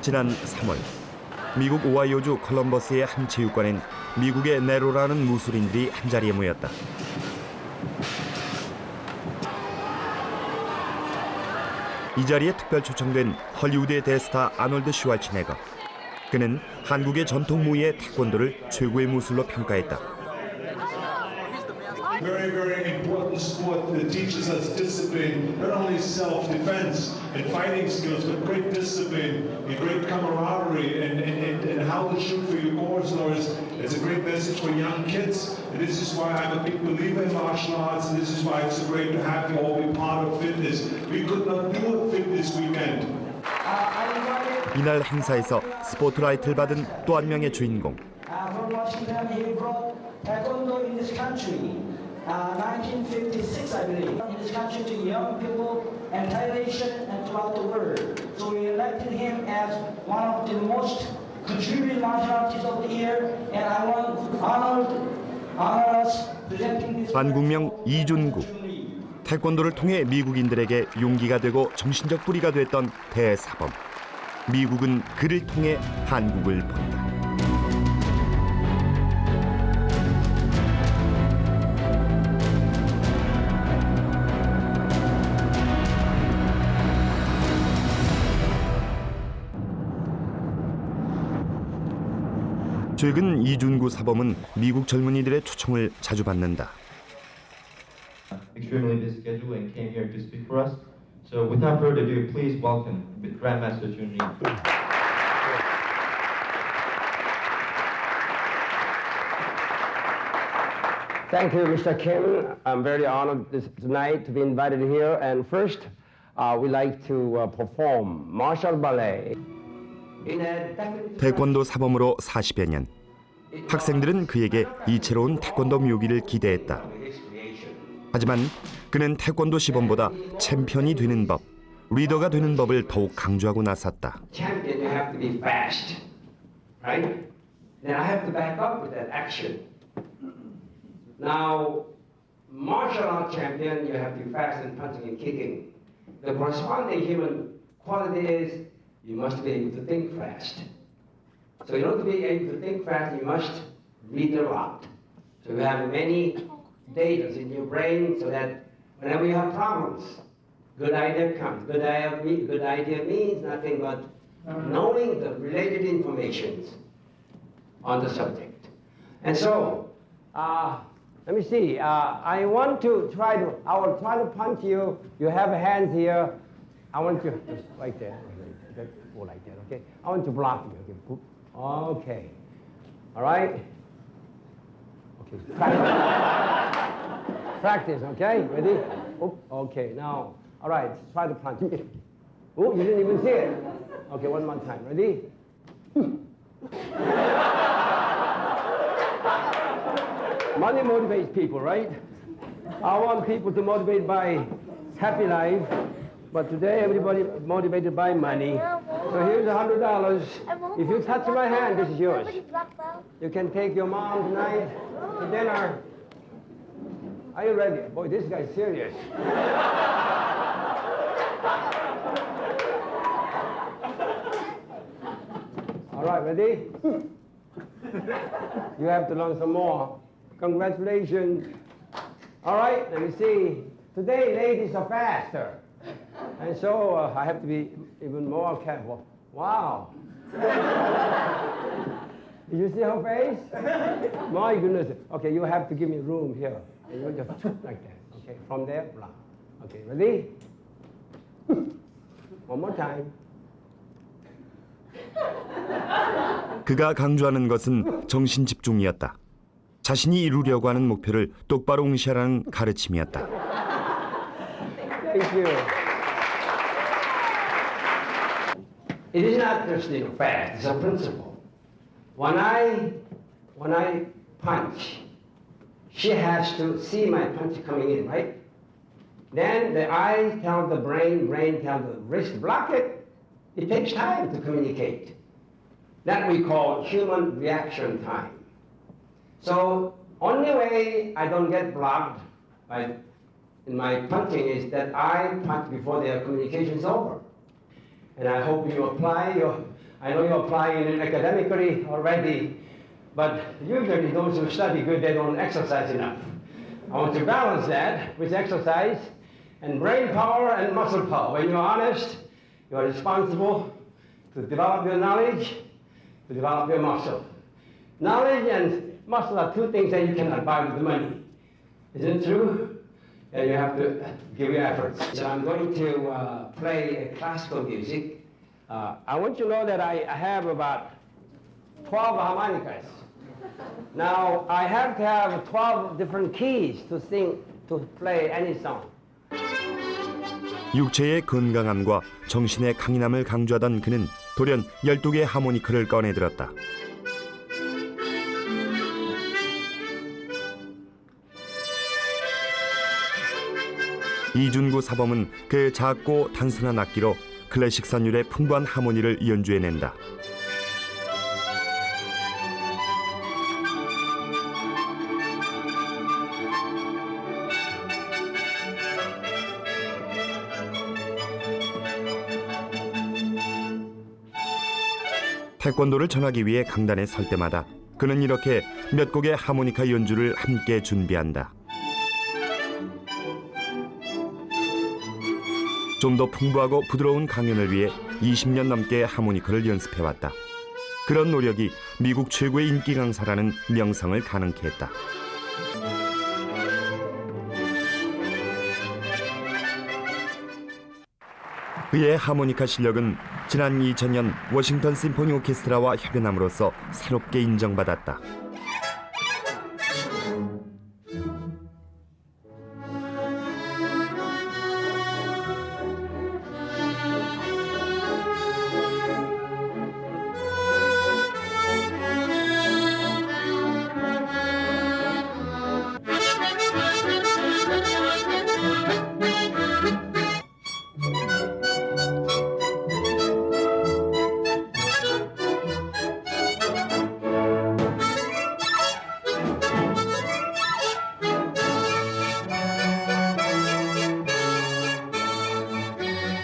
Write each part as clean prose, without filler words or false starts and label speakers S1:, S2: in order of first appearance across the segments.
S1: 지난 3월 미국 오하이오주 컬럼버스의 한 체육관엔 미국의 네로라는 무술인들이 한자리에 모였다. 이 자리에 특별 초청된 헐리우드의 대스타 아놀드 슈왈츠네거. 그는 한국의 전통 무예 태권도를 최고의 무술로 평가했다.
S2: Very, very important sport that teaches us discipline, not only self-defense and fighting skills, but great discipline and great camaraderie and how to shoot for your cause. It's a great message for young kids. And this is why I'm a big believer in martial arts, and this is why it's so great to have you all be part of fitness. We could not do a fitness weekend.
S1: 이날 행사에서 스포트라이트를 받은 또 한 명의 주인공.
S3: From Washington, he brought taekwondo in this country. 1956, I believe, in this country to young people, entire nation, and throughout the world. So we elected him as one of the most contributing martial artists of the year, and I want honor us presenting this.
S1: 한국명 이준구. 태권도를 통해 미국인들에게 용기가 되고 정신적 뿌리가 됐던 대사범. 미국은 그를 통해 한국을 본다. 최근 이준구 사범은 미국 젊은이들의 초청을 자주 받는다.
S4: Extremely busy schedule and came here to speak for us. So without further ado, please welcome with Grandmaster Jun Lee.
S5: Thank you, Mr. Kim. I'm very honored tonight to be invited here. And first, we like to perform martial ballet.
S1: 태권도 사범으로 40여 년. 학생들은 그에게 이채로운 태권도 묘기를 기대했다. 하지만 그는 태권도 시범보다 챔피언이 되는 법, 리더가 되는 법을 더욱 강조하고 나섰다.
S5: Champion, you have to be fast, right? Then I have to back up with that action. Now, martial art champion, you have to be fast in punching and kicking. The corresponding human quality is you must be able to think fast. So in order to be able to think fast, you must read a lot. So you have many data in your brain so that whenever you have problems, good idea comes. Good idea means nothing but knowing the related information on the subject. And so, let me see. I want to I will try to punch you. You have hands here. I want you just right there. Go like that, okay? I want to block you. Okay. Okay. All right? Okay. Practice, okay? Ready? Oh, okay, now. All right, try to punch. Oh, you didn't even see it. Okay, one more time. Ready? Money motivates people, right? I want people to motivate by happy life. But today, everybody motivated by money. So here's $100. If you touch my hand, this is yours. You can take your mom tonight to dinner. Are you ready? Boy, this guy's serious. All right, ready? You have to learn some more. Congratulations. All right, let me see. Today, ladies are faster. And so I have to be even more careful. Wow. Did you see her face? My goodness. Okay, you have to give me room here. And you just like that. Okay, from there, blah. Okay, ready? One more time.
S1: 그가 강조하는 것은 정신 집중이었다. 자신이 이루려고 하는 목표를 똑바로 응시하라는 가르침이었다.
S5: Thank you. It is not just fast, it's a principle. When I punch, she has to see my punch coming in, right? Then the eyes tell the brain tell the wrist, block it. It takes time to communicate. That we call human reaction time. So only way I don't get blocked in my punching is that I punch before their communication is over. And I hope you apply I know you're applying it academically already, but usually those who study good, they don't exercise enough. I want to balance that with exercise and brain power and muscle power. When you're honest, you're responsible to develop your knowledge, to develop your muscle. Knowledge and muscle are two things that you cannot buy with money. Isn't it true? And you have to give your efforts. So I'm going to play classical music. I want you to know that I have about 12 harmonicas. Now, I have to have 12 different keys to play any song.
S1: 육체의 건강함과 정신의 강인함을 강조하던 그는 돌연 12개의 하모니카를 꺼내들었다. 이준구 사범은 그 작고 단순한 악기로 클래식 선율의 풍부한 하모니를 연주해낸다. 태권도를 전하기 위해 강단에 설 때마다 그는 이렇게 몇 곡의 하모니카 연주를 함께 준비한다. 좀 더 풍부하고 부드러운 강연을 위해 20년 넘게 하모니카를 연습해왔다. 그런 노력이 미국 최고의 인기 강사라는 명성을 가능케 했다. 그의 하모니카 실력은 지난 2000년 워싱턴 심포니 오케스트라와 협연함으로써 새롭게 인정받았다.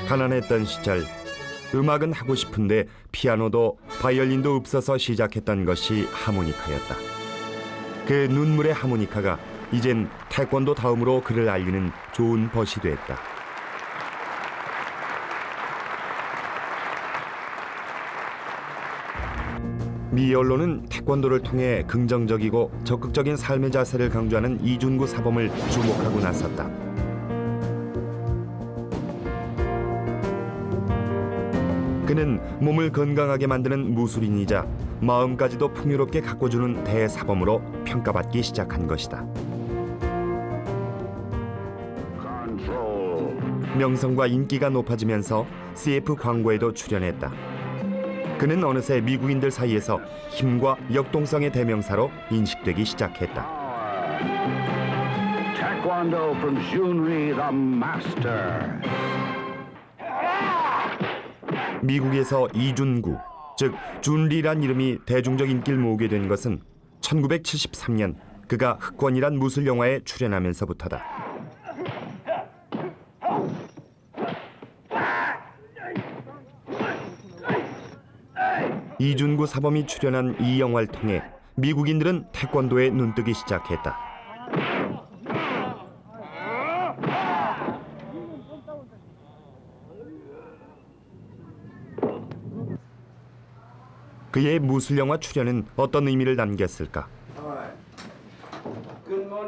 S1: 가난했던 시절 음악은 하고 싶은데 피아노도 바이올린도 없어서 시작했던 것이 하모니카였다. 그 눈물의 하모니카가 이젠 태권도 다음으로 그를 알리는 좋은 벗이 됐다. 미 언론은 태권도를 통해 긍정적이고 적극적인 삶의 자세를 강조하는 이준구 사범을 주목하고 나섰다. 그는 몸을 건강하게 만드는 무술인이자 마음까지도 풍요롭게 가꿔주는 대사범으로 평가받기 시작한 것이다. 명성과 인기가 높아지면서 CF 광고에도 출연했다. 그는 어느새 미국인들 사이에서 힘과 역동성의 대명사로 인식되기 시작했다.
S6: Taekwondo from Jun-Ri, the master.
S1: 미국에서 이준구, 즉 준리란 이름이 대중적 인기를 모으게 된 것은 1973년 그가 흑권이란 무술 영화에 출연하면서부터다. 이준구 사범이 출연한 이 영화를 통해 미국인들은 태권도에 눈뜨기 시작했다. 그의 무술 영화 출연은 어떤 의미를 남겼을까?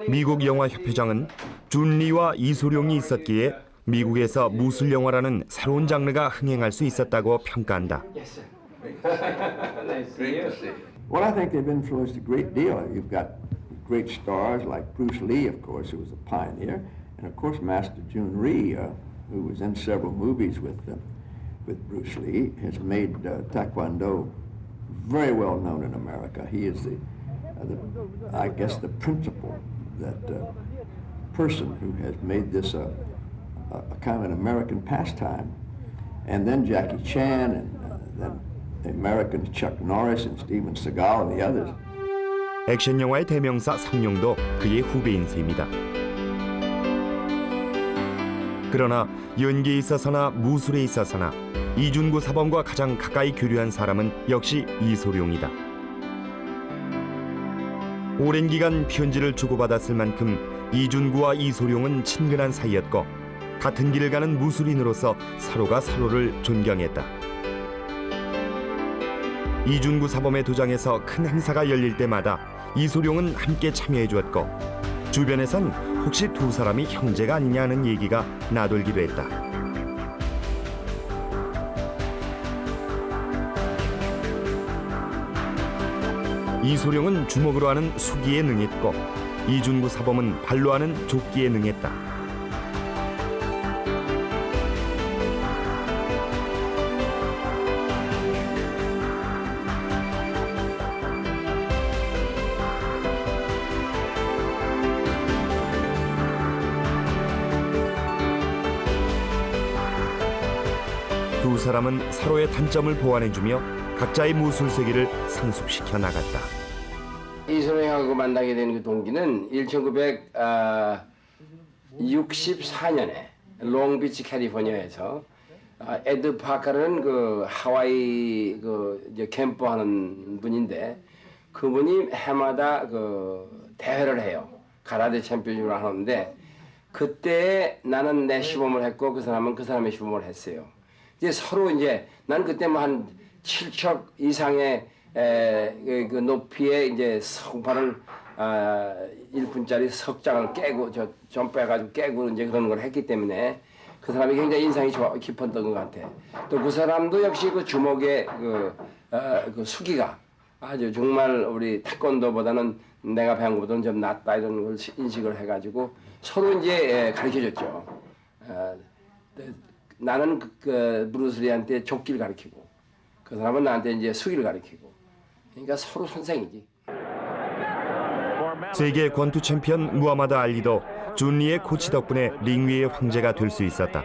S1: 미국 영화협회장은 준리와 이소룡이 있었기에 미국에서 무술 영화라는 새로운 장르가 흥행할 수 있었다고 평가한다.
S7: Well, I think they've influenced a great deal. You've got great stars like Bruce Lee, of course, who was a pioneer, and of course Master Jun-Ri, who was in several movies with Bruce Lee, has made Taekwondo very well known in America. He is I guess, the principal, that person who has made this a kind of an American pastime. And then Jackie Chan, and then the Americans Chuck Norris and Steven Seagal and the others.
S1: 액션 영화의 대명사 성룡도 그의 후배인 셈이다. 그러나 연기에 있어서나 무술에 있어서나 이준구 사범과 가장 가까이 교류한 사람은 역시 이소룡이다. 오랜 기간 편지를 주고받았을 만큼 이준구와 이소룡은 친근한 사이였고 같은 길을 가는 무술인으로서 서로가 서로를 존경했다. 이준구 사범의 도장에서 큰 행사가 열릴 때마다 이소룡은 함께 참여해 주었고 주변에선 혹시 두 사람이 형제가 아니냐는 얘기가 나돌기도 했다. 이소룡은 주먹으로 하는 수기에 능했고 이준구 사범은 발로 하는 족기에 능했다. 두 사람은 서로의 단점을 보완해주며 각자의 무술 세계를 상속시켜 나갔다.
S5: 이소룡하고 만나게 된 그 동기는 1964년에 롱비치 캘리포니아에서 에드 파커라는 그 하와이 그 이제 캠프하는 분인데 그분이 해마다 그 대회를 해요. 가라데 챔피언십을 하는데 그때 나는 내 시범을 했고 그 사람은 그 사람의 시범을 했어요. 이제 서로 이제 난 그때 뭐 한 7척 이상의 그 높이의 이제 성판을 1분짜리 석장을 깨고 점프해가지고 깨고 이제 그런 걸 했기 때문에 그 사람이 굉장히 인상이 깊었던 것 같아. 또 그 사람도 역시 그 주먹의 그 수기가 아주 정말 우리 태권도보다는 내가 배운 것보다는 좀 낫다 이런 걸 인식을 해가지고 서로 이제 가르쳐줬죠. 나는 그 브루스리한테 족기를 가르치고 그 사람은 나한테 이제 수기를 가르치고 그러니까 서로 선생이지.
S1: 세계 권투 챔피언 무하마드 알리도 준리의 코치 덕분에 링 위의 황제가 될 수 있었다.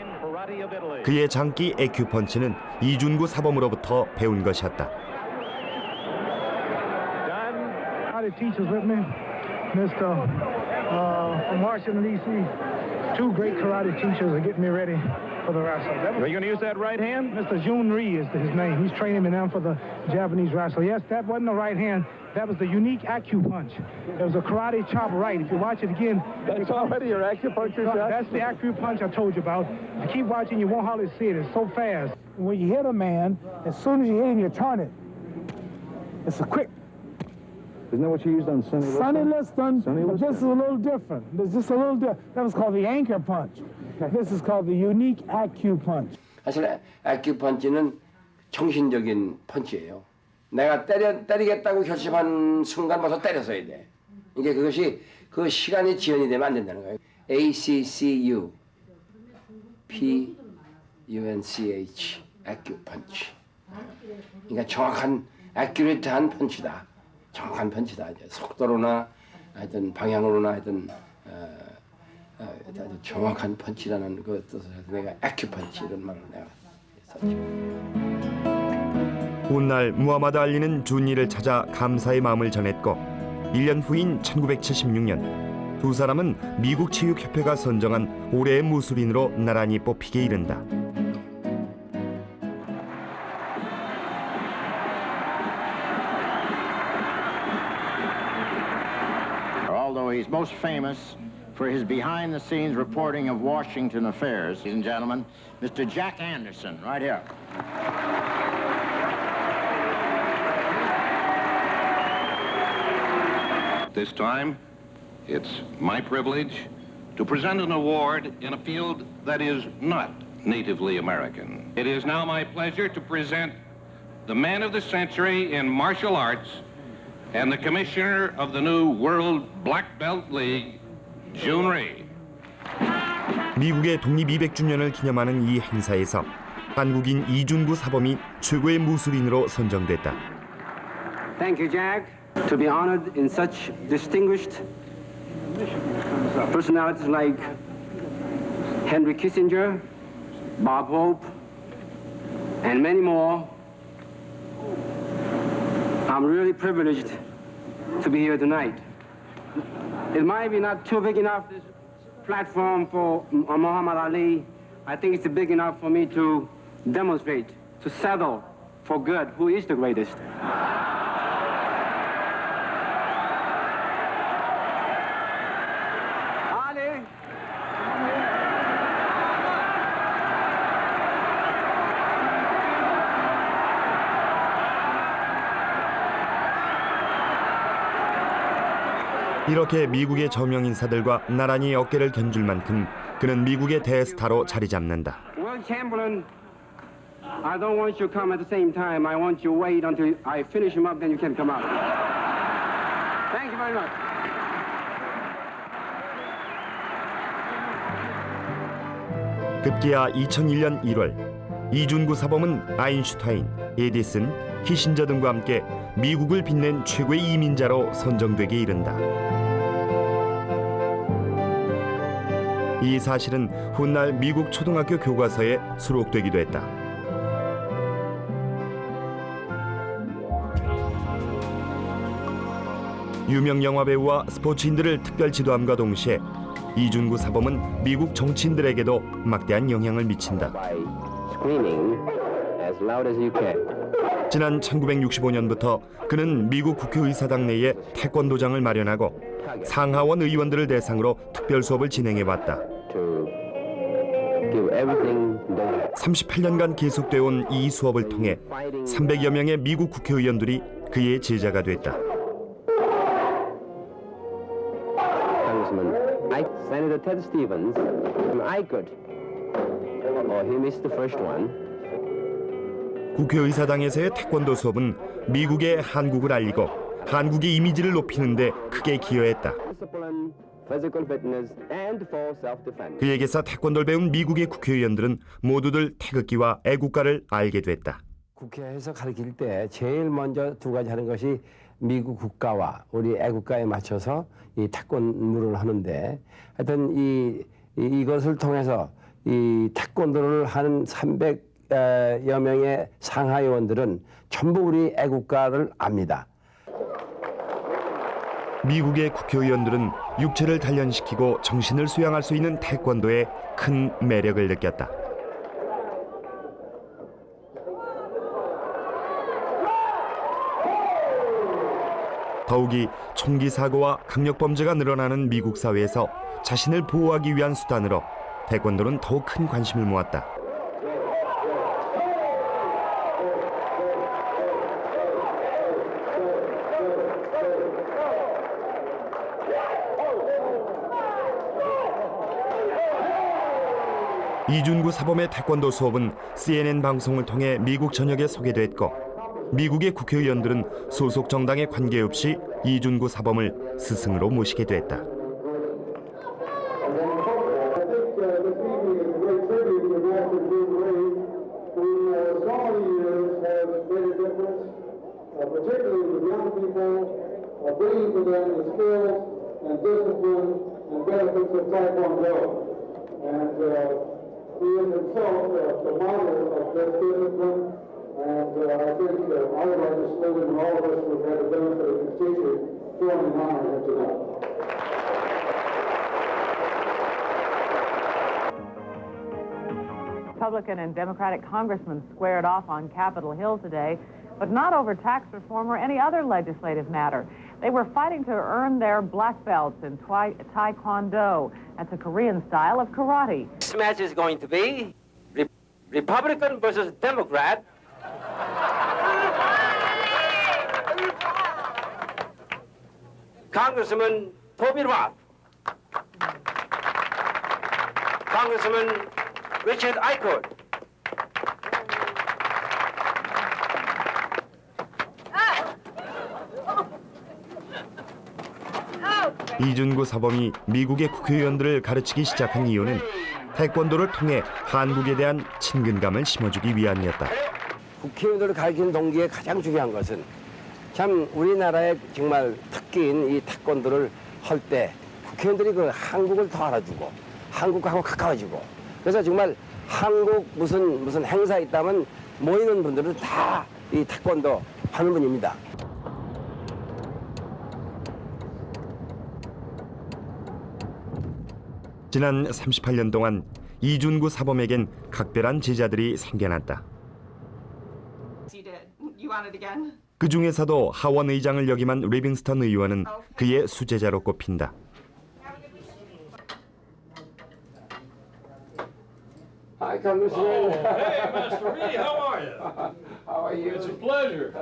S1: 그의 장기 에큐펀치는 이준구 사범으로부터 배운 것이었다.
S8: Teachers with me, Mr. From Washington D.C. Two great karate teachers are getting me ready for the wrestle. Are you going to use that right hand? Mr. Jun Rhee is his name. He's training me now for the Japanese wrestle. Yes, that wasn't the right hand. That was the unique acupunch. It was a karate chop right. If you watch it again, that's already your acupuncture shot. That's the acupunch I told you about. If you keep watching, you won't hardly see it. It's so fast. When you hit a man, as soon as you hit him, you turn it. It's a quick.
S9: Isn't that what you used on Sonny Liston?
S8: Sonny Liston,
S9: Sonny
S8: but
S9: Liston?
S8: this is a little different. There's just a little different. That was called the anchor punch. This is called the unique acupunch.
S5: 사실 아큐펀치는 정신적인 펀치예요. 내가 때리겠다고 결심한 순간부터 때렸어야 돼. 이게 그것이 그 시간이 지연이 되면 안 된다는 거예요. ACCU, PUNCH, 아큐펀치. 그러니까 정확한 애큐레이트한 펀치다. 정확한 펀치다. 이제 속도로나 하여튼 방향으로나 하여튼 아주 정확한 펀치라는 그 뜻을 해서 내가 애큐펀치 이런 말을 내가 썼죠.
S1: 훗날 무하마드 알리는 준리를 찾아 감사의 마음을 전했고 1년 후인 1976년 두 사람은 미국 체육협회가 선정한 올해의 무술인으로 나란히 뽑히게 이른다.
S10: Although he's most famous for his behind-the-scenes reporting of Washington affairs, ladies and gentlemen, Mr. Jack Anderson, right here.
S11: This time, it's my privilege to present an award in a field that is not natively American. It is now my pleasure to present the Man of the Century in Martial Arts and the Commissioner of the new World Black Belt League, Jun Rhee.
S1: 미국의 독립 200주년을 기념하는 이 행사에서 한국인 이준구 사범이 최고의 무술인으로 선정됐다.
S5: Thank you, Jack, to be honored in such distinguished personalities like Henry Kissinger, Bob Hope, and many more. I'm really privileged to be here tonight. It might be not too big enough, this platform for Muhammad Ali
S12: I think it's big enough for me to demonstrate, to settle for good who is the greatest. Ali.
S1: 이렇게 미국의 저명 인사들과 나란히 어깨를 견줄 만큼 그는 미국의 대스타로 자리 잡는다.
S12: World champion, I don't want you to come at the same time. I want you to wait until I finish him up, then you can come out. Thank you very much.
S1: 급기야 2001년 1월 이준구 사범은 아인슈타인, 에디슨, 키신저 등과 함께 미국을 빛낸 최고의 이민자로 선정되게 이른다. 이 사실은 훗날 미국 초등학교 교과서에 수록되기도 했다. 유명 영화배우와 스포츠인들을 특별 지도함과 동시에 이준구 사범은 미국 정치인들에게도 막대한 영향을 미친다. 지난 1965년부터 그는 미국 국회의사당 내에 태권도장을 마련하고 상하원 의원들을 대상으로 특별 수업을 진행해왔다. 38년간 계속되어 온 이 수업을 통해 300여 명의 미국 국회의원들이 그의 제자가 됐다.
S5: Senator Ted Stevens, I could. He missed the first one.
S1: 국회의사당에서의 태권도 수업은 미국의 한국을 알리고 한국의 이미지를 높이는 데 크게 기여했다. 그에게서 태권도를 배운 미국의 국회의원들은 모두들 태극기와 애국가를 알게 됐다.
S5: 국회에서 가르칠 때 제일 먼저 두 가지 하는 것이 미국 국가와 우리 애국가에 맞춰서 이 태권도를 하는데 하여튼 이것을 통해서 이 태권도를 하는 300여 명의 상하의원들은 전부 우리 애국가를 압니다.
S1: 미국의 국회의원들은 육체를 단련시키고 정신을 수양할 수 있는 태권도에 큰 매력을 느꼈다. 더욱이 총기 사고와 강력 범죄가 늘어나는 미국 사회에서 자신을 보호하기 위한 수단으로 태권도는 더욱 큰 관심을 모았다. 이준구 사범의 태권도 수업은 CNN 방송을 통해 미국 전역에 소개됐고 미국의 국회의원들은 소속 정당에 관계없이 이준구 사범을 스승으로 모시게 됐다.
S13: And I think I would like to slogan and all of us would have the benefit of his teacher joining in honor him tonight.
S14: Republican and Democratic congressmen squared off on Capitol Hill today, but not over tax reform or any other legislative matter. They were fighting to earn their black belts in Taekwondo. That's a Korean style of karate.
S5: This match is going to be Republican versus Democrat. Congressman Toby Roth, Congressman Richard Eichord,
S1: 이준구 사범이 미국의 국회의원들을 가르치기 시작한 이유는 태권도를 통해 한국에 대한 친근감을 심어주기 위함이었다.
S5: 국회의원들을 가르치는 동기에 가장 중요한 것은 참 우리나라의 정말 특기인 이 태권도를 할 때 국회의원들이 그 한국을 더 알아주고 한국하고 가까워지고 그래서 정말 한국 무슨 행사 있다면 모이는 분들은 다 이 태권도 하는 분입니다.
S1: 지난 38년 동안 이준구 사범에겐 각별한 제자들이 생겨났다. 그 중에서도 하원 의장을 역임한 리빙스턴 의원은 그의 수제자로 꼽힌다.
S12: Hi, Congressman.
S15: Oh, hey, Master Reed, how are you?
S12: How are you?
S15: It's a pleasure.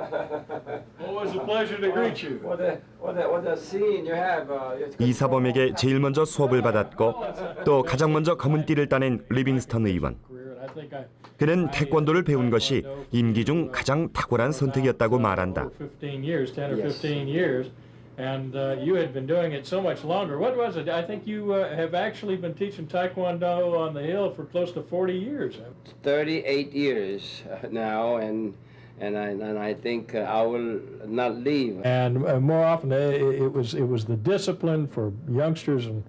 S15: Always a pleasure to greet you.
S12: What a scene you have.
S1: 이 사범에게 제일 먼저 수업을 받았고 또 가장 먼저 검은 띠를 따낸 리빙스턴 의원. 그는 태권도를 배운 것이 임기 중 가장 탁월한 선택이었다고 말한다.
S15: 10 or 15 years. And you had been doing it so much longer. What was it? I think you have actually been teaching Taekwondo on the Hill for close to 40 years.
S12: 38 years now, and I think I will not leave.
S15: And more often, it was the discipline for youngsters and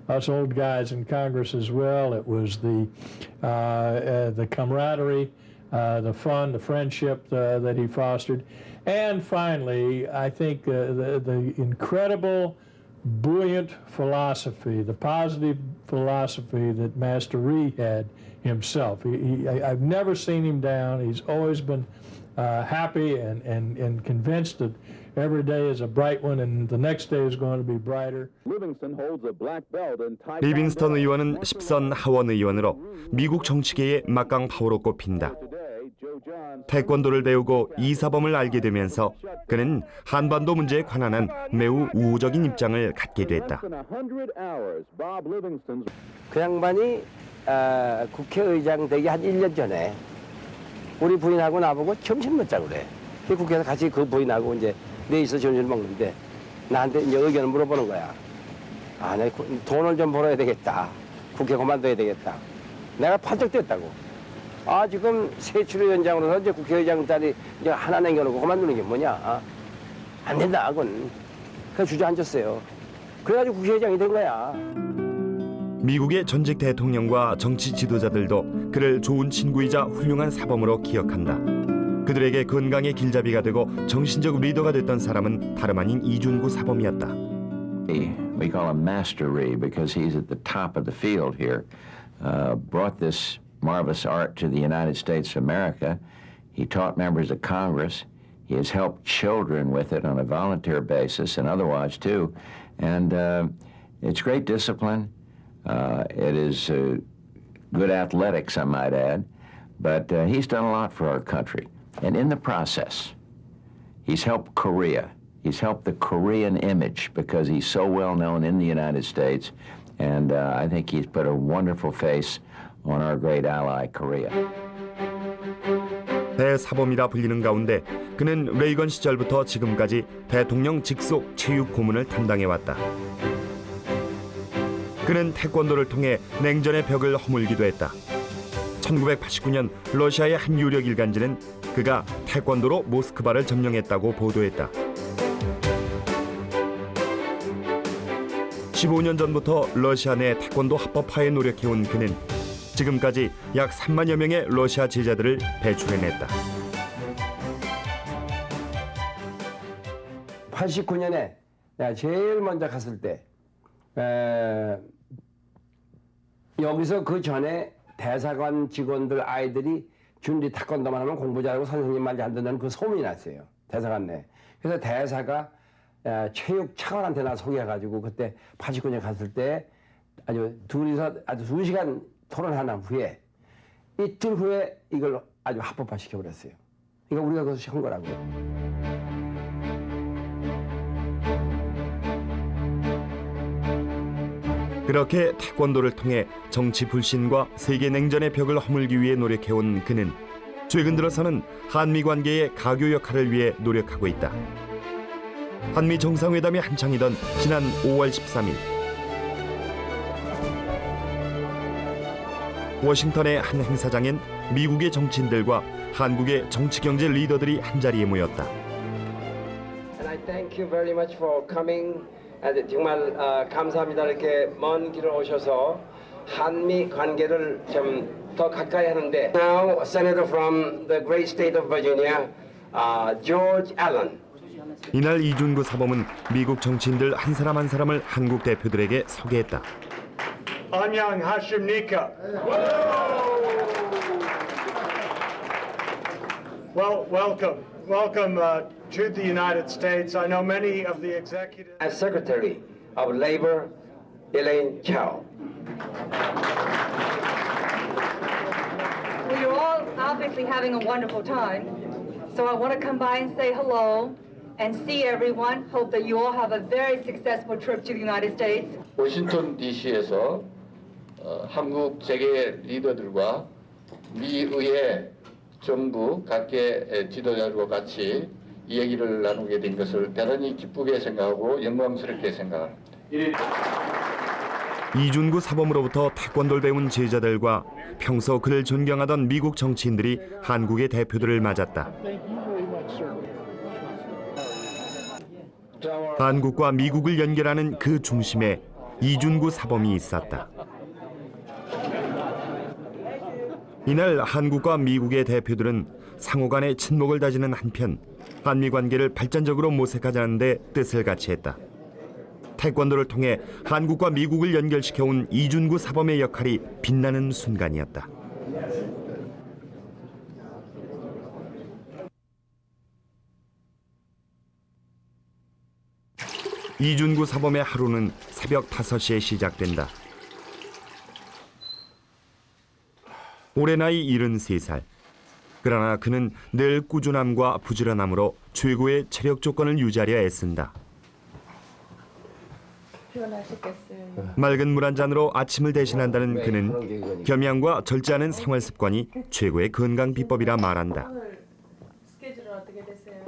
S15: us old guys in Congress as well. It was the camaraderie, the fun, the friendship that he fostered. And finally, I think the incredible, buoyant philosophy, the positive philosophy that Master Ree had himself. I've never seen him down. He's always been happy and convinced that every day is a bright one and the next day is going to be brighter.
S1: 리빙스턴 의원은 10선 하원 의원으로 미국 정치계의 막강 파워로 꼽힌다. 태권도를 배우고 이 사범을 알게 되면서 그는 한반도 문제에 관한 매우 우호적인 입장을 갖게 됐다.
S12: 그 양반이 국회의장 되기 한 1년 전에 우리 부인하고 나보고 점심 먹자고 그래. 국회에서 같이 그 부인하고 이제 내일서 점심을 먹는데 나한테 이제 의견을 물어보는 거야. 아, 내가 돈을 좀 벌어야 되겠다. 국회 그만둬야 되겠다. 내가 팔쩍 뛰었다고. 아, 지금 새출위원장으로서 이제 국회의장 자리 이제 하나 남겨놓고 그만두는 게 뭐냐? 안 된다, 그건. 그래서 주저앉았어요. 그래가지고 국회의장이 된 거야.
S1: 미국의 전직 대통령과 정치 지도자들도 그를 좋은 친구이자 훌륭한 사범으로 기억한다. 그들에게 건강의 길잡이가 되고 정신적 리더가 됐던 사람은 다름 아닌 이준구 사범이었다.
S16: We call him Master Ree because he's at the top of the field here. Brought this marvelous art to the United States of America. He taught members of Congress. He has helped children with it on a volunteer basis and otherwise too. And it's great discipline. It is good athletics, I might add. But he's done a lot for our country. And in the process, he's helped Korea. He's helped the Korean image because he's so well known in the United States. And I think he's put a wonderful face on our great ally, Korea.
S1: 대사범이라 불리는 가운데 그는 레이건 시절부터 지금까지 대통령 직속 체육 고문을 담당해왔다. 그는 태권도를 통해 냉전의 벽을 허물기도 했다. 1989년 러시아의 한 유력 일간지는 그가 태권도로 모스크바를 점령했다고 보도했다. 15년 전부터 러시아 내 태권도 합법화에 노력해온 그는 지금까지 약 3만여 명의 러시아 제자들을 배출해냈다.
S12: 89년에 내가 제일 먼저 갔을 때 여기서 그 전에 대사관 직원들 아이들이 준비 태권도만 하면 공부 잘하고 선생님 말 잘 듣는 그 소문이 났어요. 대사관 내. 그래서 대사가 체육 차관한테 나 소개해가지고 그때 89년에 갔을 때 아주 둘이서 아주 2시간 토론한 후에 이틀 후에 이걸 아주 합법화 시켜버렸어요. 그러니까 우리가 그것을 한 거라고요.
S1: 그렇게 태권도를 통해 정치 불신과 세계 냉전의 벽을 허물기 위해 노력해온 그는 최근 들어서는 한미 관계의 가교 역할을 위해 노력하고 있다. 한미 정상회담이 한창이던 지난 5월 13일 워싱턴의 한 행사장엔 미국의 정치인들과 한국의 정치 경제 리더들이 한자리에 모였다.
S12: And I thank you very much for coming. 정말 감사합니다. 이렇게 먼 길을 오셔서 한미 관계를 좀 더 가까이 하는데. Now, Senator from the great state of Virginia, George Allen.
S1: 이날 이준구 사범은 미국 정치인들 한 사람 한 사람을 한국 대표들에게 소개했다.
S8: 안녕하십니까. Well, welcome to the United States. I know many of the executives.
S5: As Secretary of Labor, Elaine Chao.
S17: Well, you're all obviously having a wonderful time, so I want to come by and say hello and see everyone. Hope that you all have a very successful trip to the United States.
S18: 워싱턴 DC에서 한국 재계 리더들과 미의회 정부 각계 지도자들과 같이 이 얘기를 나누게 된 것을 대단히 기쁘게 생각하고 영광스럽게 생각합니다.
S1: 이준구 사범으로부터 태권도를 배운 제자들과 평소 그를 존경하던 미국 정치인들이 한국의 대표들을 맞았다. 한국과 미국을 연결하는 그 중심에 이준구 사범이 있었다. 이날 한국과 미국의 대표들은 상호 간의 친목을 다지는 한편 한미 관계를 발전적으로 모색하자는 데 뜻을 같이 했다. 태권도를 통해 한국과 미국을 연결시켜온 이준구 사범의 역할이 빛나는 순간이었다. 이준구 사범의 하루는 새벽 5시에 시작된다. 올해 나이 73살. 그러나 그는 늘 꾸준함과 부지런함으로 최고의 체력 조건을 유지하려 애쓴다. 맑은 물 한 잔으로 아침을 대신한다는 그는 겸양과 절제 않은 생활 습관이 최고의 건강 비법이라 말한다.
S17: 스케줄은 어떻게 되세요?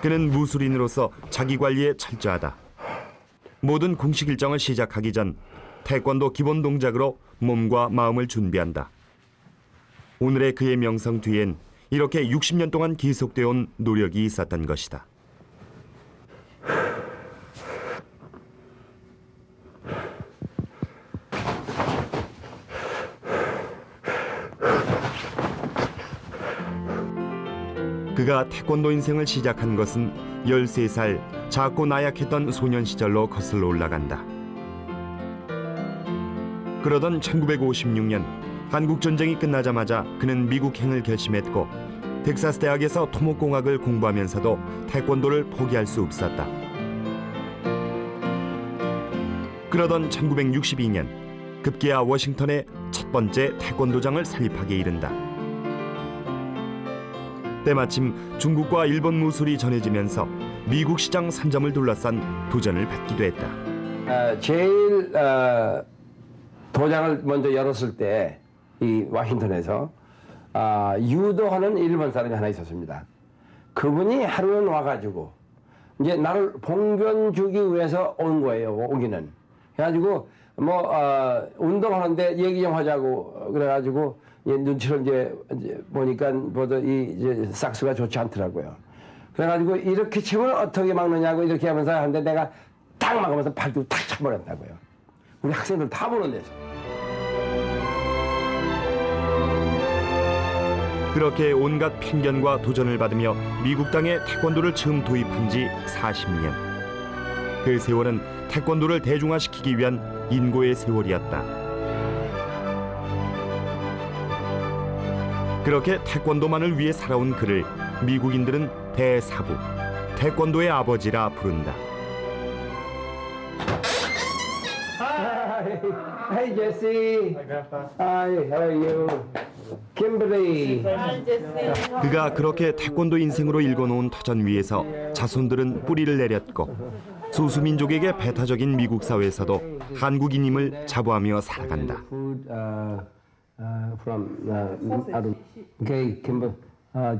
S1: 그는 무술인으로서 자기 관리에 철저하다. 모든 공식 일정을 시작하기 전 태권도 기본 동작으로 몸과 마음을 준비한다. 오늘의 그의 명성 뒤엔 이렇게 60년 동안 계속되어 온 노력이 있었던 것이다. 그가 태권도 인생을 시작한 것은 13살 작고 나약했던 소년 시절로 거슬러 올라간다. 그러던 1956년 한국전쟁이 끝나자마자 그는 미국행을 결심했고 텍사스 대학에서 토목공학을 공부하면서도 태권도를 포기할 수 없었다. 그러던 1962년 급기야 워싱턴에 첫 번째 태권도장을 설립하게 이른다. 때마침 중국과 일본 무술이 전해지면서 미국 시장 산점을 둘러싼 도전을 받기도 했다.
S12: 제일 도장을 먼저 열었을 때 이 워싱턴에서 유도하는 일본 사람이 하나 있었습니다. 그분이 하루는 와가지고 이제 나를 봉변 주기 위해서 온 거예요. 오기는. 그래가지고 뭐 운동하는데 얘기 좀 하자고 그래가지고 눈치를 이제 보니까 보다 이제 삭스가 좋지 않더라고요. 그래가지고 이렇게 치면 어떻게 막느냐고 이렇게 하면서 하는데 내가 딱 막으면서 팔뚝 탁 쳐버렸다고요. 우리 학생들 다 보는 데서.
S1: 그렇게 온갖 편견과 도전을 받으며 미국 땅에 태권도를 처음 도입한 지 40년. 그 세월은 태권도를 대중화시키기 위한 인고의 세월이었다. 그렇게 태권도만을 위해 살아온 그를 미국인들은 대사부, 태권도의 아버지라 부른다.
S12: Hey Jesse. Hi, how are you? Kimberly.
S1: 그가 그렇게 태권도 인생으로 일궈놓은 터전 위에서 자손들은 뿌리를 내렸고 소수민족에게 배타적인 미국 사회에서도 한국인임을 자부하며 살아간다.
S12: Okay, Kimber.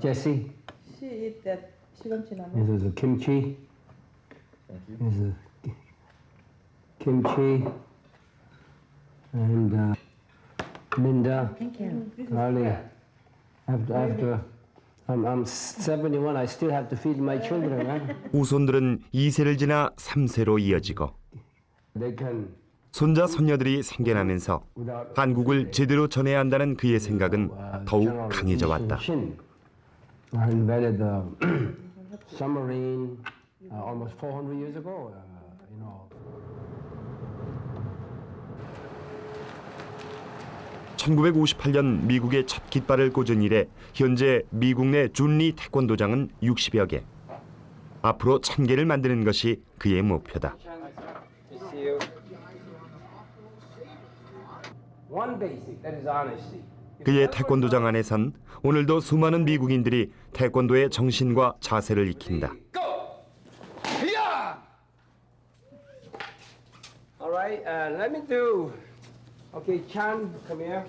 S12: Jesse.
S17: She eat that 시금치나물.
S12: This is a kimchi. This is a kimchi. And Linda.
S17: Thank you.
S12: Carly. After I'm 71, I still have to feed my children. Huh?
S1: 후손들은 2세를 지나 3세로 이어지고
S12: They can.
S1: 손자 손녀들이 생겨나면서 한국을 제대로 전해야 한다는 그의 생각은 더욱 강해져 왔다.
S12: I invented the submarine almost 400 years ago. You know.
S1: 1958년 미국에 첫 깃발을 꽂은 이래 현재 미국 내 준리 태권도장은 60여 개. 앞으로 1000개를 만드는 것이 그의 목표다. 그의 태권도장 안에선 오늘도 수많은 미국인들이 태권도의 정신과 자세를 익힌다.
S12: All right, let me do. Okay, Chan, come here.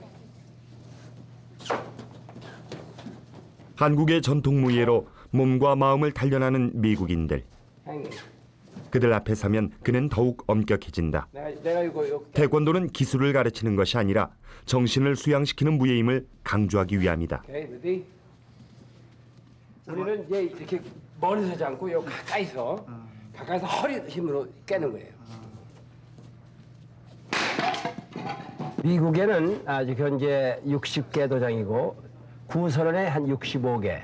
S1: 한국의 전통 무예로 몸과 마음을 단련하는 미국인들.
S12: Hanging.
S1: 그들 앞에 서면 그는 더욱 엄격해진다.
S12: 내가 이거
S1: 태권도는 기술을 가르치는 것이 아니라 정신을 수양시키는 무예임을 강조하기 위함이다.
S12: Okay, ready? 우리는 이제 이렇게 멀리서 하지 않고 요 가까이서 허리 힘으로 깨는 거예요. 미국에는 아직 현재 60개 도장이고 구선언에 한 65개.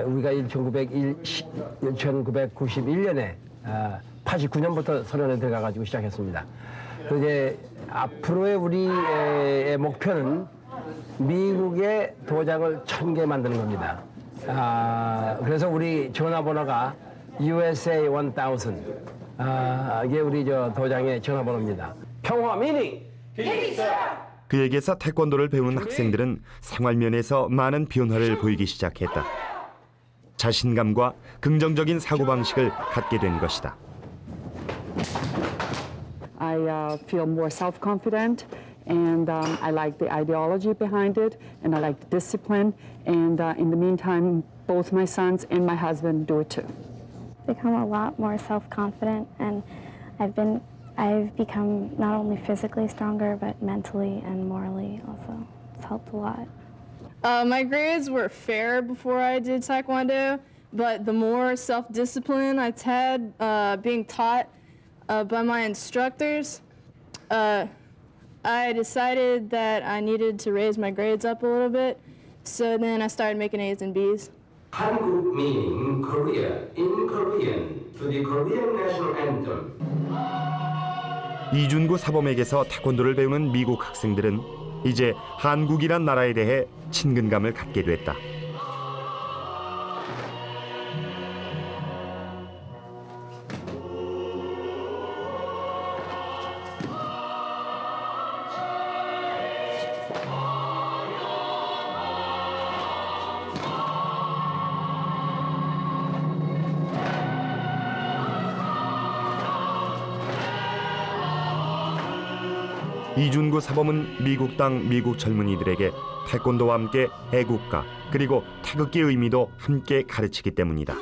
S12: 우리가 1991년에 89년부터 선언에 들어가가지고 시작했습니다. 이제 앞으로의 우리의 목표는 미국의 도장을 1000개 만드는 겁니다. 그래서 우리 전화번호가 USA 1000. 이게 우리 도장의 전화번호입니다. 평화 미닝.
S1: 그에게서 태권도를 배우는 학생들은 생활면에서 많은 변화를 보이기 시작했다. 자신감과 긍정적인 사고방식을 갖게 된 것이다.
S19: I feel more self-confident, and I like the ideology behind it, and I like the discipline, and in the meantime, both my sons and my husband do it too.
S20: Become a lot more self-confident, and I've become not only physically stronger, but mentally and morally also. It's helped a lot.
S21: My grades were fair before I did Taekwondo, but the more self-discipline I had being taught by my instructors, I decided that I needed to raise my grades up a little bit, so then I started making A's and B's.
S12: 한국 meaning Korea, in Korean, to the Korean national anthem.
S1: 이준구 사범에게서 태권도를 배우는 미국 학생들은 이제 한국이란 나라에 대해 친근감을 갖게 됐다. 이준구 사범은 미국 땅 미국 젊은이들에게 태권도와 함께 애국가 그리고 태극기의 의미도 함께 가르치기 때문이다.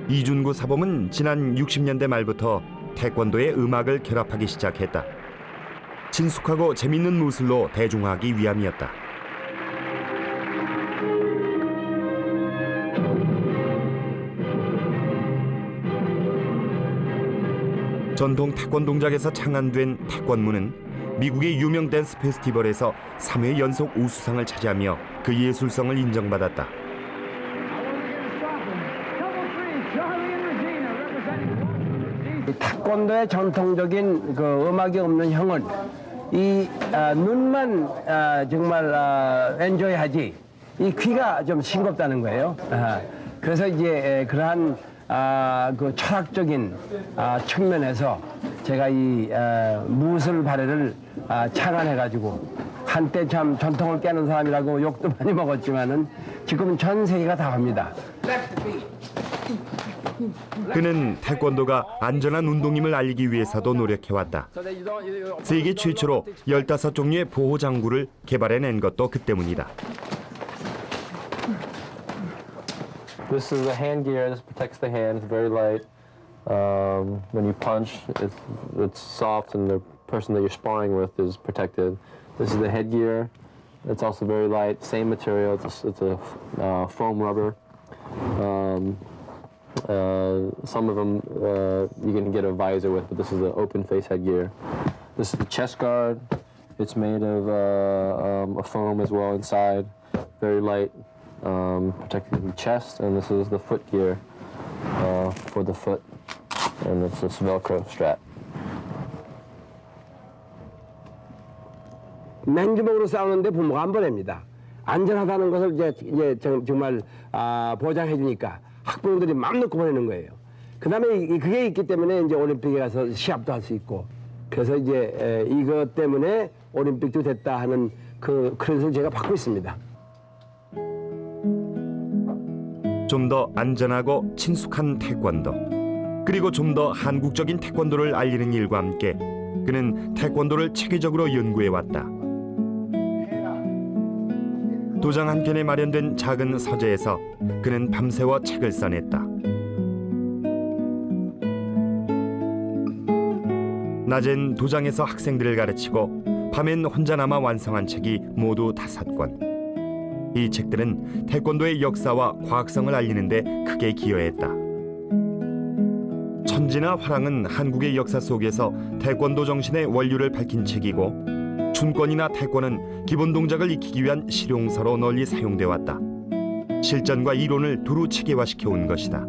S1: 이준구 사범은 지난 60년대 말부터 태권도에 음악을 결합하기 시작했다. 친숙하고 재밌는 무술로 대중화하기 위함이었다. 전통 태권 동작에서 창안된 태권무는 미국의 유명 댄스 페스티벌에서 3회 연속 우수상을 차지하며 그 예술성을 인정받았다.
S12: 태권도의 전통적인 그 음악이 없는 형은 이 눈만 정말 엔조이하지 이 귀가 좀 싱겁다는 거예요. 그래서 이제 그러한 그 철학적인 측면에서 제가 이 무술 발레를 창안해가지고 한때 참 전통을 깨는 사람이라고 욕도 많이 먹었지만은 지금은 전 세계가 다 합니다.
S1: 그는 태권도가 안전한 운동임을 알리기 위해서도 노력해왔다. 세계 최초로 15종류의 보호장구를 개발해낸 것도 그 때문이다.
S22: This is a hand gear. This protects the hand. It's very light. When you punch, it's soft, and the person that you're sparring with is protected. This is the headgear. It's also very light. Same material. It's a foam rubber. Some of them you can get a visor with, but this is the open face headgear. This is the chest guard. It's made of a foam as well inside. Very light. Protecting the chest, and this is the foot gear for the foot. and it's this Velcro strap.
S12: 맨주먹으로 싸우는데 부모가 안 보냅니다. 안전하다는 것을 이제 정말 보장해 주니까 학부모들이 맘 놓고 보내는 거예요. 그다음에 그게 있기 때문에 이제 올림픽에 가서 시합도 할 수 있고, 그래서 이제 이것 때문에 올림픽도 됐다 하는 그 크레딧을 제가 받고 있습니다.
S1: 좀 더 안전하고 친숙한 태권도, 그리고 좀 더 한국적인 태권도를 알리는 일과 함께 그는 태권도를 체계적으로 연구해 왔다. 도장 한켠에 마련된 작은 서재에서 그는 밤새워 책을 써냈다. 낮엔 도장에서 학생들을 가르치고 밤엔 혼자 남아 완성한 책이 모두 5권. 이 책들은 태권도의 역사와 과학성을 알리는 데 크게 기여했다. 천지나 화랑은 한국의 역사 속에서 태권도 정신의 원류를 밝힌 책이고, 춘권이나 태권은 기본 동작을 익히기 위한 실용서로 널리 사용돼 왔다. 실전과 이론을 두루 체계화시켜 온 것이다.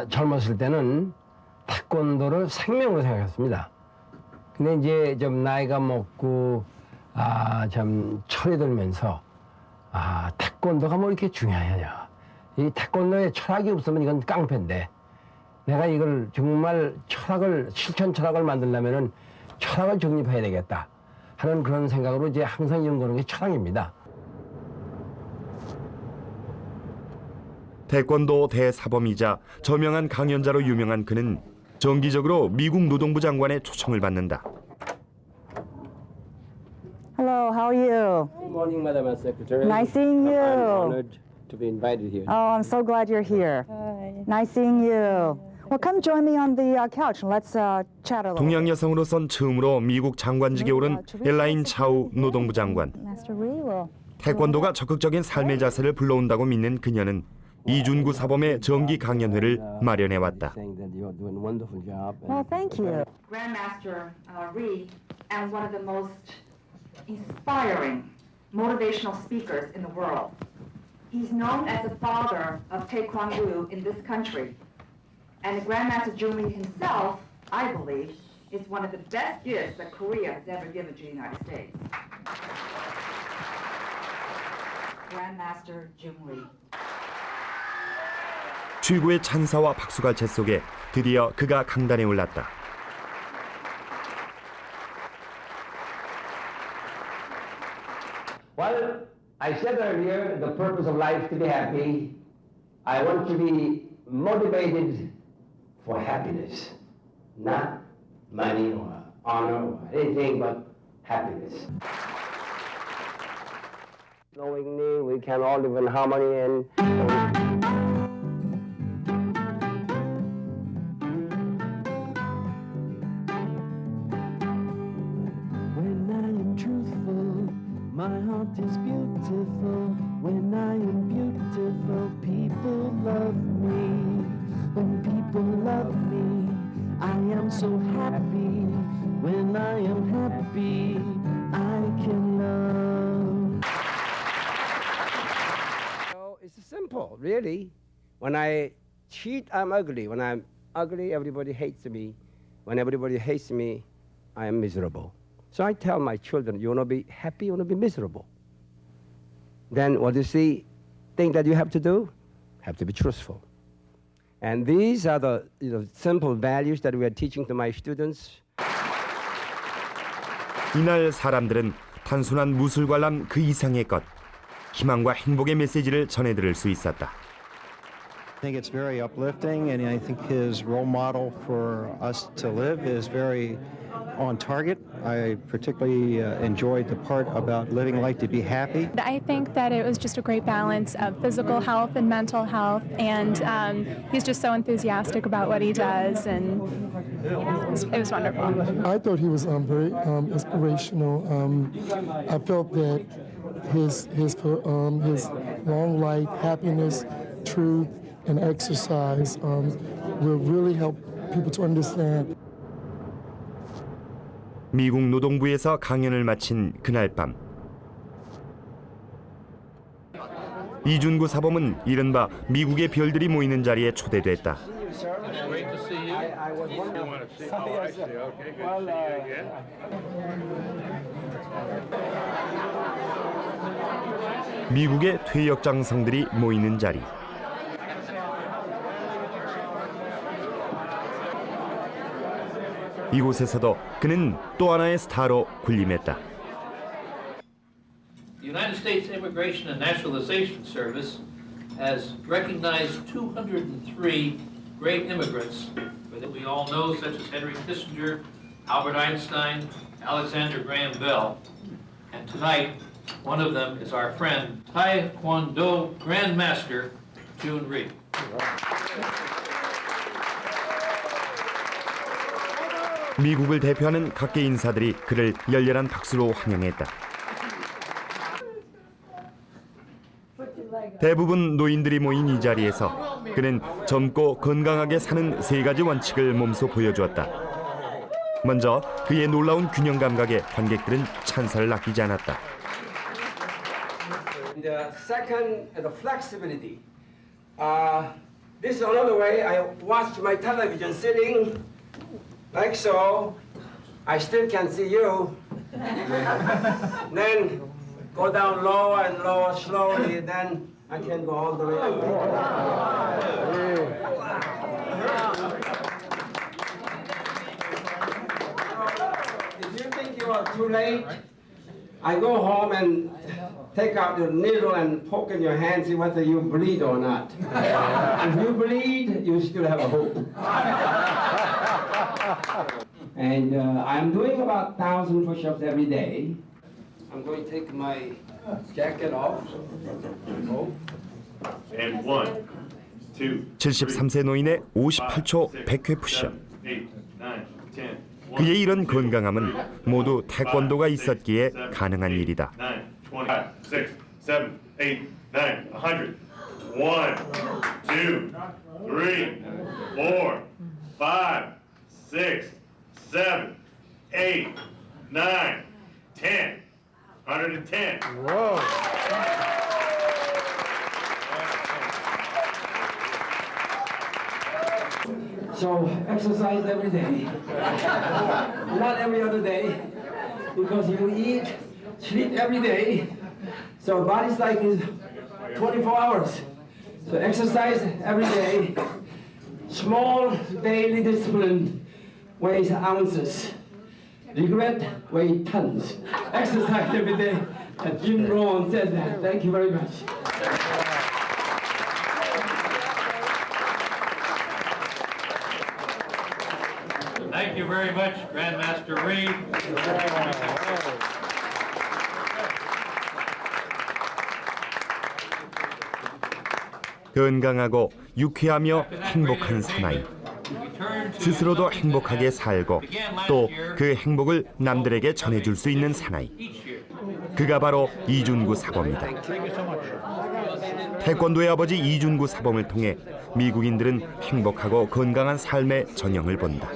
S12: 젊었을 때는 태권도를 생명으로 생각했습니다. 근데 이제 좀 나이가 먹고 좀 철이 들면서 태권도가 뭐 이렇게 중요하냐. 이 태권도에 철학이 없으면 이건 깡패인데, 내가 이걸 정말 실천 철학을 만들려면은 철학을 정립해야 되겠다 하는 그런 생각으로 이제 항상 연구하는 게 철학입니다.
S1: 태권도 대사범이자 저명한 강연자로 유명한 그는 정기적으로 미국 노동부 장관의 초청을 받는다.
S2: Hello, how are you?
S12: Good morning, Madam Secretary.
S2: Nice seeing you.
S12: I'm honored to be invited here.
S2: Oh, I'm so glad you're here.
S20: Hi.
S2: Nice seeing you. Well, come join me on the couch and let's chat a little.
S1: 동양 여성으로선 처음으로 미국 장관직에 오른 엘라인 차우 노동부 장관.
S2: Master Ree will.
S1: 태권도가 적극적인 삶의 자세를 불러온다고 믿는 그녀는 이준구 사범의 정기 강연회를 마련해 왔다.
S2: Well, thank you.
S3: Grandmaster Ree, and one of the most inspiring motivational speakers in the world. He's known as the father of Taekwondo in this country. And Grandmaster Jun Ree himself, I believe, is one of the best gifts that Korea has ever given to the United States. Grandmaster Jun Ree.
S1: 최고의 찬사와 박수갈채 속에 드디어 그가 강단에 올랐다.
S12: Well, I said earlier, the purpose of life to be happy. I want to be motivated for happiness, not money or honor or anything but happiness. Knowingly, we can all live in harmony and
S23: When I am truthful, my heart is beautiful. When I am beautiful, people love me. When people love me, I am so happy. When I am happy, I can love.
S12: So it's simple, really. When I cheat, I'm ugly. When I'm ugly, everybody hates me. When everybody hates me, I am miserable. So I tell my children, you want to be happy, you want to be miserable. Then what is the thing that you have to do? Have to be truthful. And these are the simple values that we are teaching to my students.
S1: 이날 사람들은 단순한 무술 관람 그 이상의 것, 희망과 행복의 메시지를 전해들을 수 있었다.
S24: I think it's very uplifting, and I think his role model for us to live is very on target. I particularly enjoyed the part about living life to be happy.
S25: I think that it was just a great balance of physical health and mental health, and he's just so enthusiastic about what he does, and it was wonderful.
S26: I thought he was very inspirational. I felt that his long life, happiness, truth, and exercise will really help people to understand.
S1: 미국 노동부에서 강연을 마친 그날 밤 이준구 사범은 이른바 미국의 별들이 모이는 자리에 초대됐다. 미국의 퇴역 장성들이 모이는 자리. 이곳에서도 그는 또 하나의 스타로 군림했다.
S4: The United States Immigration and Naturalization Service has recognized 203 great immigrants that we all know, such as Henry Kissinger, Albert Einstein, Alexander Graham Bell. And tonight, one of them is our friend, Taekwondo Grandmaster June Rhee.
S1: 미국을 대표하는 각계 인사들이 그를 열렬한 박수로 환영했다. 대부분 노인들이 모인 이 자리에서 그는 젊고 건강하게 사는 세 가지 원칙을 몸소 보여주었다. 먼저 그의 놀라운 균형 감각에 관객들은 찬사를 아끼지 않았다.
S5: The second, the flexibility. This is another way. I watch my television sitting like so. I still can see you. Then go down lower and lower slowly. Then I can go all the way up. If you think you are too late, I go home and take out your needle and poke in your hand, see whether you bleed or not. If you bleed, you still have a hope. And I'm doing about 1,000 push-ups every day. I'm going to take my jacket off.
S6: And 1, 2,
S1: 73세 노인의 58초 100회 푸시업.
S6: 8, 9, 10.
S1: 그의 이런 건강함은 모두 태권도가 있었기에 가능한 일이다.
S6: 9, 20, 6, 7, 8, 9, 100. 1, 2, 3, 4, 5, 6, 7, 8, 9, 10. 110.
S8: Whoa.
S5: So exercise every day, not every other day, because you eat, sleep every day. So body cycle is 24 hours. So exercise every day. Small daily discipline weighs ounces. Regret weighs tons. Exercise every day. Jim Rohn said that. Thank you very much.
S4: Thank you very much, Grandmaster Rhee.
S1: 건강하고 유쾌하며 행복한 사나이. 스스로도 행복하게 살고 또 그 행복을 남들에게 전해줄 수 있는 사나이. 그가 바로 이준구 사범이다. 태권도의 아버지 이준구 사범을 통해 미국인들은 행복하고 건강한 삶의 전형을 본다.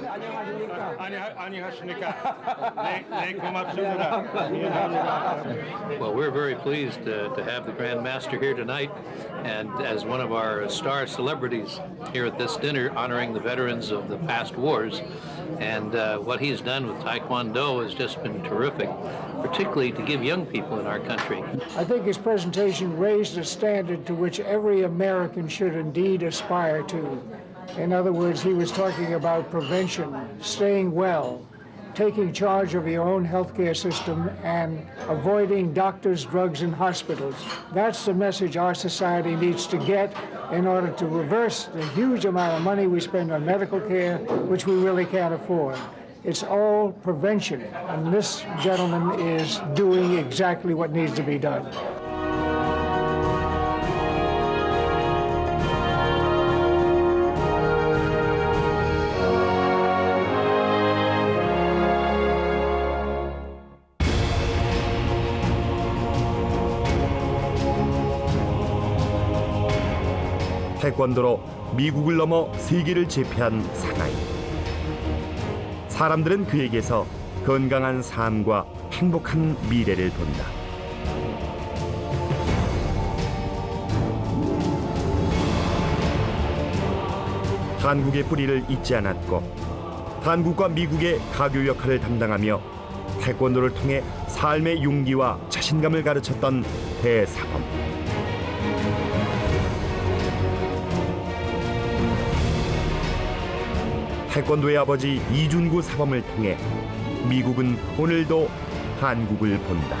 S4: Well, we're very pleased to have the Grand Master here tonight, and as one of our star celebrities here at this dinner, honoring the veterans of the past wars. And what he's done with Taekwondo has just been terrific, particularly to give young people in our country.
S7: I think his presentation raised a standard to which every American should indeed aspire to. In other words, he was talking about prevention, staying well, taking charge of your own healthcare system, and avoiding doctors, drugs, and hospitals. That's the message our society needs to get in order to reverse the huge amount of money we spend on medical care, which we really can't afford. It's all prevention, and this gentleman is doing exactly what needs to be done.
S1: 태권도로 미국을 넘어 세계를 제패한 사나이. 사람들은 그에게서 건강한 삶과 행복한 미래를 본다. 한국의 뿌리를 잇지 않았고 한국과 미국의 가교 역할을 담당하며 태권도를 통해 삶의 용기와 자신감을 가르쳤던 대사범. 태권도의 아버지 이준구 사범을 통해 미국은 오늘도 한국을 본다.